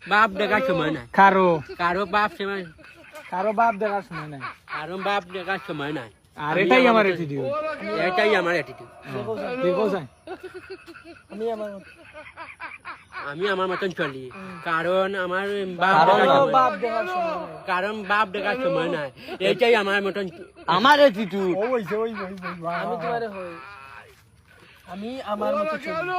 বাপ দেখার সময় নাই। কারো কারো বাপ সময়, কারো বাপ দেখার সময় নাই। কারো বাপ দেখার সময় নাই। আর এটাই আমার অ্যাটিটিউড। এটাই আমার অ্যাটিটিউড। তুই কোথায়? আমি আমার মতন চলি, কারণ আমার বাপ দেখার সময় নাই। কারণ বাপ দেখার সময় নাই। এটাই আমার মতন আমার অ্যাটিটিউড। আমি তোমারে হই। আমি আমার মতো চলি।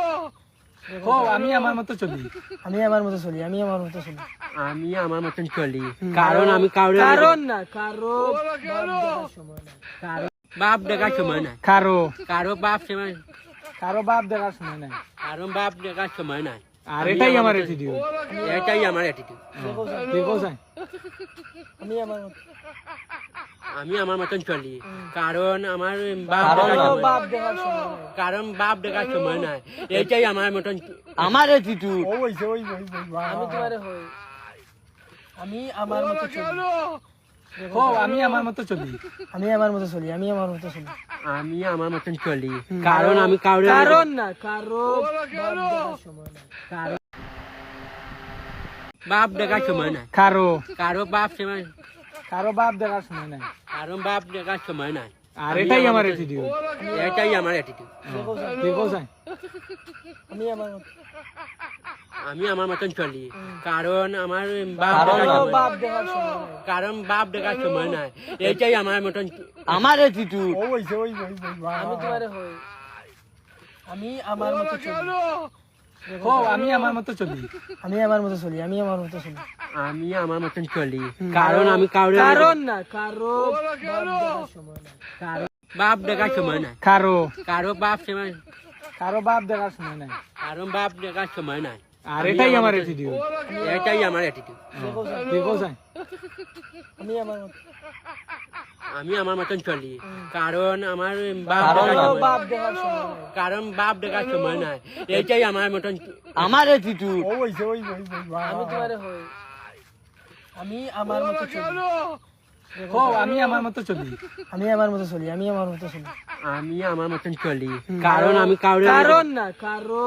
আমি আমার মতো চলি। আমি আমার মতো চলি। আমি আমার মতো চলি। আমি আমার মতন চলি, কারণ আমি কারো না কারো বাপ দেখার সময় নাই। কারো কারো বাপ সময়, কারো বাপ দেখার সময় নাই। কারো বাপ দেখার সময় নাই। আর এটাই আমার অ্যাটিটিউড। এটাই আমার অ্যাটিটিউড। তুই কোথায়? আমি আমার মতন চলি, কারণ আমার কারণ বাপ দেখার সময় নাই। এটাই আমার মতন আমার অ্যাটিটিউড। আমি তোমারে হই। আমি আমার মতো চলি। আমি আমার মতো চলি। আমি আমার মতো চলি। আমি আমার মতো চলি। আমি আমার মতন চলি, কারণ আমি কারো না কারো বাপ দেখার সময় নাই। কারো কারো বাপ সময়, কারো বাপ দেখার সময় নাই। কারণ বাপ দেখার সময় নাই। আর এটাই আমার অ্যাটিটিউড। এটাই আমার অ্যাটিটিউড। তুই কোথায়? আমি আমার মতন চলি, কারণ আমার কারণ বাপ দেখার সময় নাই। এটাই আমার মতন আমার অ্যাটিটিউড। আমি তোমারে হই। আমি আমার মতো চলি। আমি আমার মতো চলি। আমি আমার মতো চলি। আমি আমার মতো চলি। আমি আমার মতন চলি, কারণ আমি কারো না কারো বাপ দেখার সময় নাই। কারো কারো বাপ সময়, কারো বাপ দেখার সময় নাই। কারণ বাপ দেখার সময় নাই। আর এটাই আমার অ্যাটিটিউড। এটাই আমার অ্যাটিটিউড। তুই কোথায়? আমি আমার মতন চলি, কারণ আমার কারণ বাপ দেখার সময় নাই। এটাই আমার মতন আমার অ্যাটিটিউড। আমি তোমারে হই। আমি আমার মতো চলি। আমি আমার মতো চলি। আমি আমার মতো চলি। আমি আমার মতো চলি। আমি আমার মতন চলি, কারণ আমি কারো না কারো